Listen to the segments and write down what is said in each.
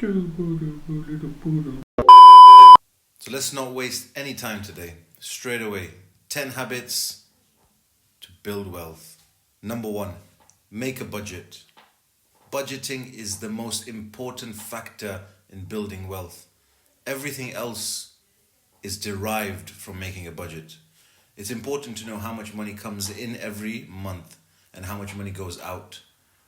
So let's not waste any time today. Straight away, 10 habits to build wealth. Number 1, make a budget. Budgeting is the most important factor in building wealth. Everything else is derived from making a budget. It's important to know how much money comes in every month and how much money goes out.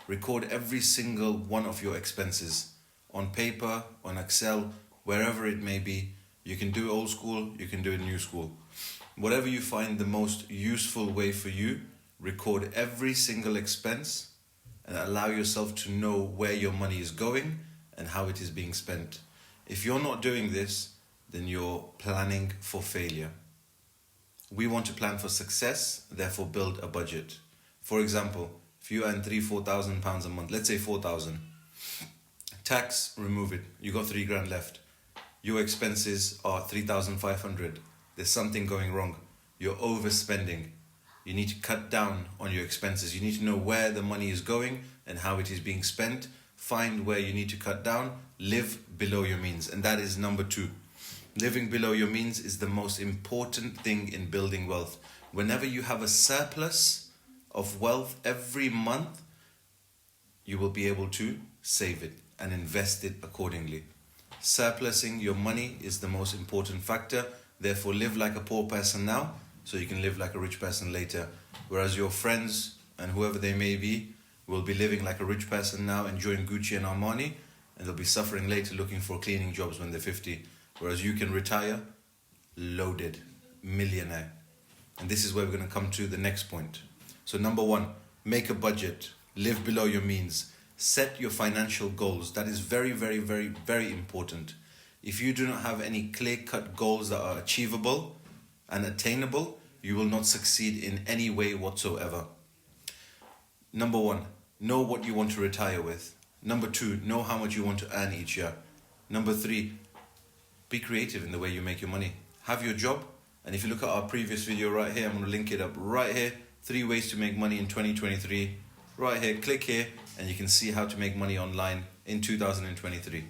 Record every single one of your expenses on paper, on Excel, wherever it may be. You can do old school, you can do it new school. Whatever you find the most useful way for you, record every single expense and allow yourself to know where your money is going and how it is being spent. If you're not doing this, then you're planning for failure. We want to plan for success, therefore build a budget. For example, if you earn £4,000 a month, let's say 4,000, tax, remove it. You got £3,000 left. Your expenses are 3,500. There's something going wrong. You're overspending. You need to cut down on your expenses. You need to know where the money is going and how it is being spent. Find where you need to cut down. Live below your means. And that is number 2. Living below your means is the most important thing in building wealth. Whenever you have a surplus of wealth every month, you will be able to save it and invest it accordingly. Surplusing your money is the most important factor. Therefore, live like a poor person now so you can live like a rich person later. Whereas your friends and whoever they may be will be living like a rich person now, enjoying Gucci and Armani, and they'll be suffering later looking for cleaning jobs when they're 50. Whereas you can retire loaded, millionaire. And this is where we're going to come to the next point. So number 1, make a budget. Live below your means. Set your financial goals. That is very, very, very, very important. If you do not have any clear-cut goals that are achievable and attainable, you will not succeed in any way whatsoever. Number 1, know what you want to retire with. Number 2, know how much you want to earn each year. Number 3, be creative in the way you make your money. Have your job, and if you look at our previous video right here, I'm going to link it up right here. 3 ways to make money in 2023. Right here, click here, and you can see how to make money online in 2023.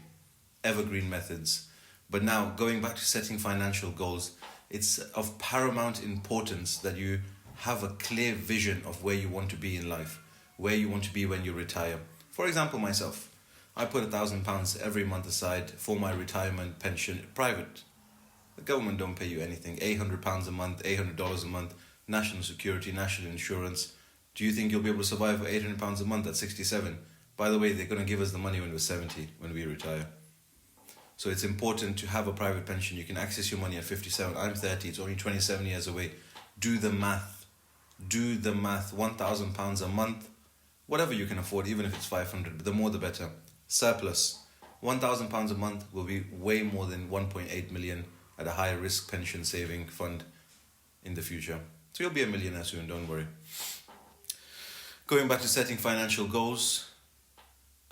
Evergreen methods. But now, going back to setting financial goals, it's of paramount importance that you have a clear vision of where you want to be in life, where you want to be when you retire. For example, myself, I put £1,000 every month aside for my retirement pension, private. The government don't pay you anything. £800 a month, $800 a month, national security, national insurance. Do you think you'll be able to survive for £800 a month at 67? By the way, they're going to give us the money when we're 70, when we retire. So it's important to have a private pension. You can access your money at 57. I'm 30. It's only 27 years away. Do the math. Do the math. £1,000 a month. Whatever you can afford, even if it's 500. But the more the better. Surplus. £1,000 a month will be way more than 1.8 million at a high risk pension saving fund in the future. So you'll be a millionaire soon, don't worry. Going back to setting financial goals,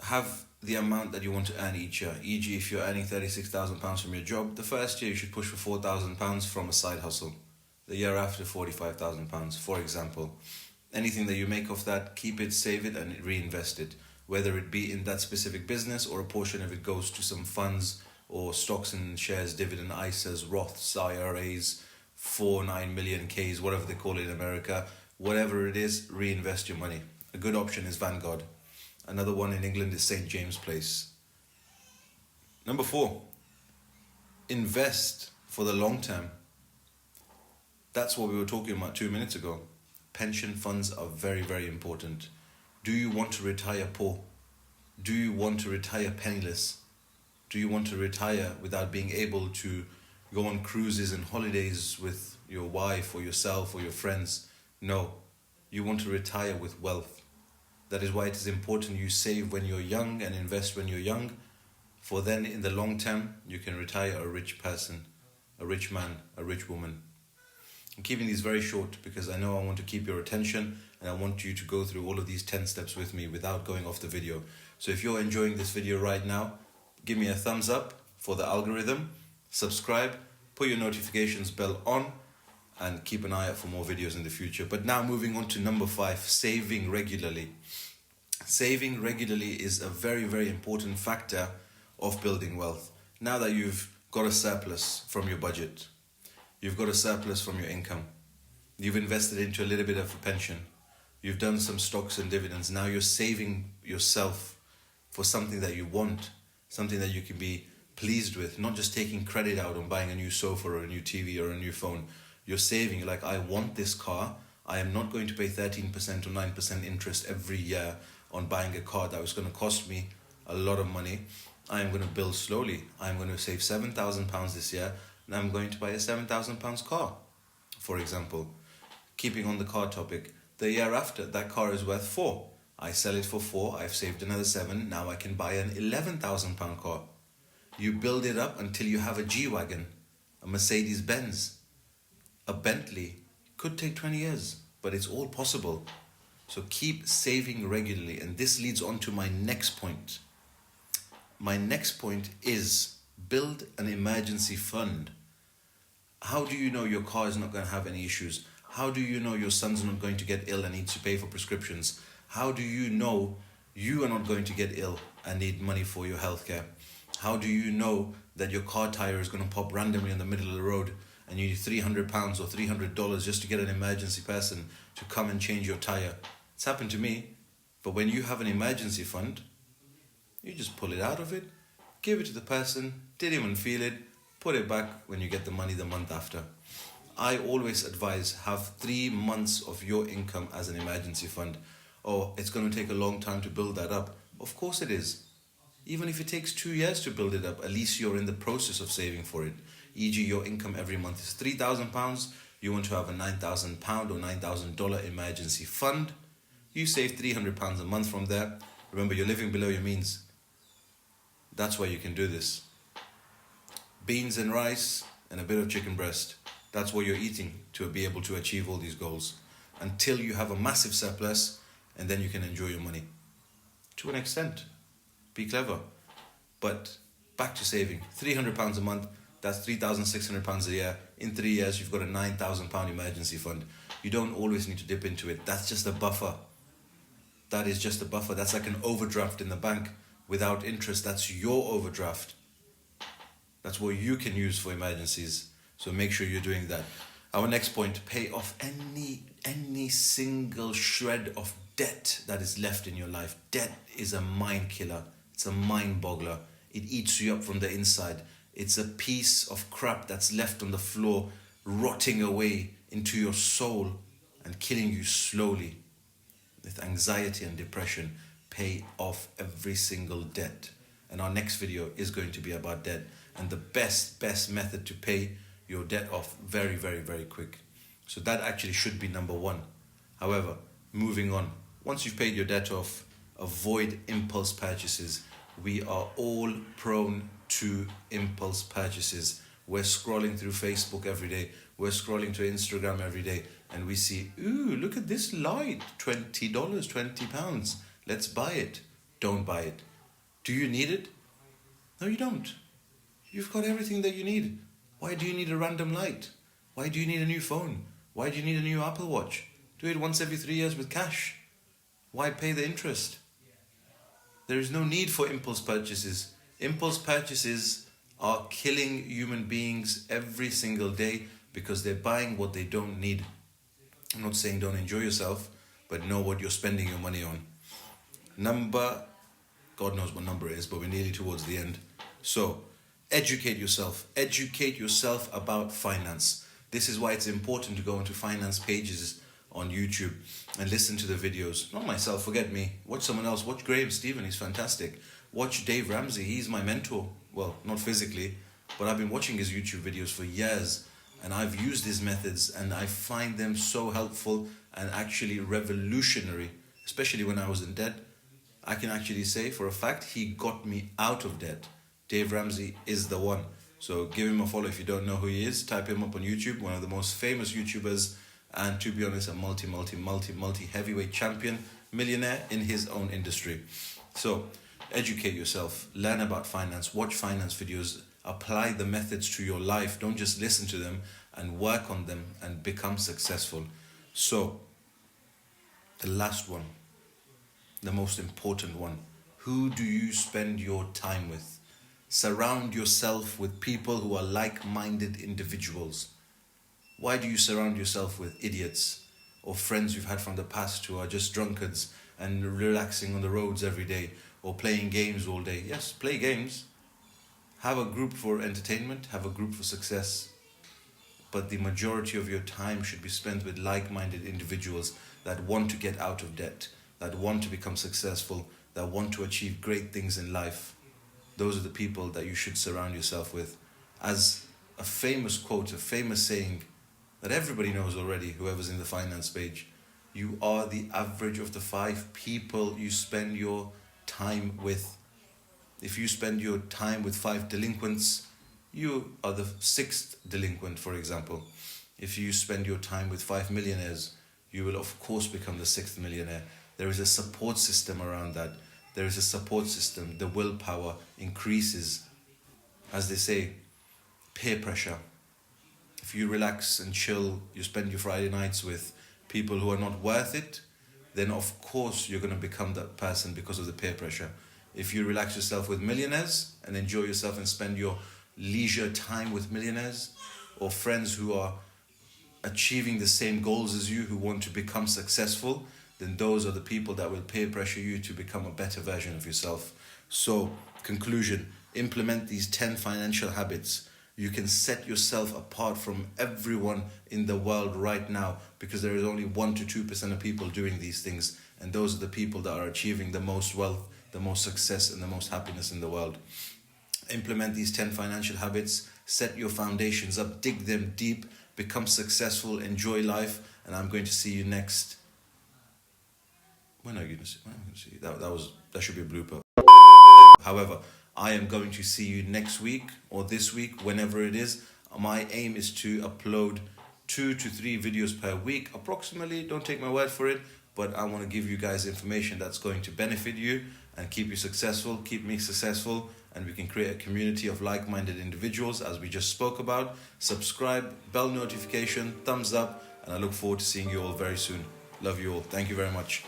have the amount that you want to earn each year. E.g., if you're earning £36,000 from your job, the first year you should push for £4,000 from a side hustle. The year after, £45,000, for example. Anything that you make off that, keep it, save it, and reinvest it. Whether it be in that specific business or a portion of it goes to some funds or stocks and shares, dividend ISAs, Roths, IRAs, 4-9 million Ks, whatever they call it in America. Whatever it is, reinvest your money. A good option is Vanguard. Another one in England is St. James Place. Number 4, invest for the long term. That's what we were talking about 2 minutes ago. Pension funds are very, very important. Do you want to retire poor? Do you want to retire penniless? Do you want to retire without being able to go on cruises and holidays with your wife or yourself or your friends? No. You want to retire with wealth. That is why it is important you save when you're young and invest when you're young, for then in the long term, you can retire a rich person, a rich man, a rich woman. I'm keeping these very short because I know I want to keep your attention and I want you to go through all of these 10 steps with me without going off the video. So if you're enjoying this video right now, give me a thumbs up for the algorithm, subscribe, put your notifications bell on, and keep an eye out for more videos in the future. But now moving on to number 5, saving regularly. Saving regularly is a very, very important factor of building wealth. Now that you've got a surplus from your budget, you've got a surplus from your income, you've invested into a little bit of a pension, you've done some stocks and dividends, now you're saving yourself for something that you want, something that you can be pleased with, not just taking credit out on buying a new sofa or a new TV or a new phone. You're saving. You're like, I want this car. I am not going to pay 13% or 9% interest every year on buying a car that was going to cost me a lot of money. I am going to build slowly. I'm going to save £7,000 this year, and I'm going to buy a £7,000 car, for example. Keeping on the car topic, the year after, that car is worth 4. I sell it for 4, I've saved another 7, now I can buy an £11,000 car. You build it up until you have a G-Wagon, a Mercedes-Benz, a Bentley. Could take 20 years, but it's all possible. So keep saving regularly, and this leads on to my next point. My next point is build an emergency fund. How do you know your car is not going to have any issues? How do you know your son's not going to get ill and needs to pay for prescriptions? How do you know you are not going to get ill and need money for your healthcare? How do you know that your car tire is going to pop randomly in the middle of the road and you need £300 or $300 just to get an emergency person to come and change your tire? It's happened to me. But when you have an emergency fund, you just pull it out of it, give it to the person, didn't even feel it, put it back when you get the money the month after. I always advise have 3 months of your income as an emergency fund. Oh, it's going to take a long time to build that up. Of course it is. Even if it takes 2 years to build it up, at least you're in the process of saving for it. E.g., your income every month is £3,000. You want to have a £9,000 or $9,000 emergency fund. You save £300 a month from there. Remember, you're living below your means. That's why you can do this. Beans and rice and a bit of chicken breast. That's what you're eating to be able to achieve all these goals. Until you have a massive surplus, and then you can enjoy your money. To an extent. Be clever. But back to saving. £300 a month, that's £3,600 a year. In 3 years, you've got a £9,000 emergency fund. You don't always need to dip into it. That's just a buffer. That is just a buffer. That's like an overdraft in the bank without interest. That's your overdraft. That's what you can use for emergencies. So make sure you're doing that. Our next point, pay off any single shred of debt that is left in your life. Debt is a mind killer. It's a mind boggler. It eats you up from the inside. It's a piece of crap that's left on the floor, rotting away into your soul and killing you slowly. With anxiety and depression, pay off every single debt. And our next video is going to be about debt and the best method to pay your debt off very, very, very quick. So that actually should be number 1. However, moving on. Once you've paid your debt off, avoid impulse purchases. We are all prone to impulse purchases. We're scrolling through Facebook every day. We're scrolling to Instagram every day. And we see, ooh, look at this light. $20, £20. Let's buy it. Don't buy it. Do you need it? No, you don't. You've got everything that you need. Why do you need a random light? Why do you need a new phone? Why do you need a new Apple Watch? Do it once every 3 years with cash. Why pay the interest? There is no need for impulse purchases. Impulse purchases are killing human beings every single day because they're buying what they don't need. I'm not saying don't enjoy yourself, but know what you're spending your money on. God knows what number it is, but we're nearly towards the end. So, educate yourself. Educate yourself about finance. This is why it's important to go into finance pages on YouTube and listen to the videos. Not myself, forget me. Watch someone else. Watch Graham Stephen, he's fantastic. Watch Dave Ramsey, he's my mentor. Well, not physically, but I've been watching his YouTube videos for years and I've used his methods and I find them so helpful and actually revolutionary, especially when I was in debt. I can actually say for a fact he got me out of debt. Dave Ramsey is the one. So give him a follow if you don't know who he is. Type him up on YouTube, one of the most famous YouTubers, and to be honest, a multi heavyweight champion, millionaire in his own industry. So educate yourself, learn about finance, watch finance videos, apply the methods to your life. Don't just listen to them, and work on them and become successful. So the last one, the most important one, who do you spend your time with? Surround yourself with people who are like-minded individuals. Why do you surround yourself with idiots or friends you've had from the past who are just drunkards and relaxing on the roads every day or playing games all day? Yes, play games. Have a group for entertainment, have a group for success. But the majority of your time should be spent with like-minded individuals that want to get out of debt, that want to become successful, that want to achieve great things in life. Those are the people that you should surround yourself with. As a famous quote, a famous saying that everybody knows already, whoever's in the finance page, you are the average of the 5 people you spend your time with. If you spend your time with 5 delinquents, you are the 6th delinquent, for example. If you spend your time with 5 millionaires, you will of course become the 6th millionaire. There is a support system around that. There is a support system. The willpower increases. As they say, peer pressure. If you relax and chill, you spend your Friday nights with people who are not worth it, then of course you're going to become that person because of the peer pressure. If you relax yourself with millionaires and enjoy yourself and spend your leisure time with millionaires or friends who are achieving the same goals as you, who want to become successful, then those are the people that will peer pressure you to become a better version of yourself. So, conclusion, implement these 10 financial habits. You can set yourself apart from everyone in the world right now because there is only 1 to 2% of people doing these things, and those are the people that are achieving the most wealth, the most success, and the most happiness in the world. Implement these 10 financial habits, set your foundations up, dig them deep, become successful, enjoy life, and I'm going to see you next. When are you going to see? When am I going to see you? That should be a blooper. However, I am going to see you next week or this week, whenever it is. My aim is to upload 2 to 3 videos per week, approximately. Don't take my word for it, but I want to give you guys information that's going to benefit you and keep you successful, keep me successful, and we can create a community of like-minded individuals as we just spoke about. Subscribe, bell notification, thumbs up, and I look forward to seeing you all very soon. Love you all. Thank you very much.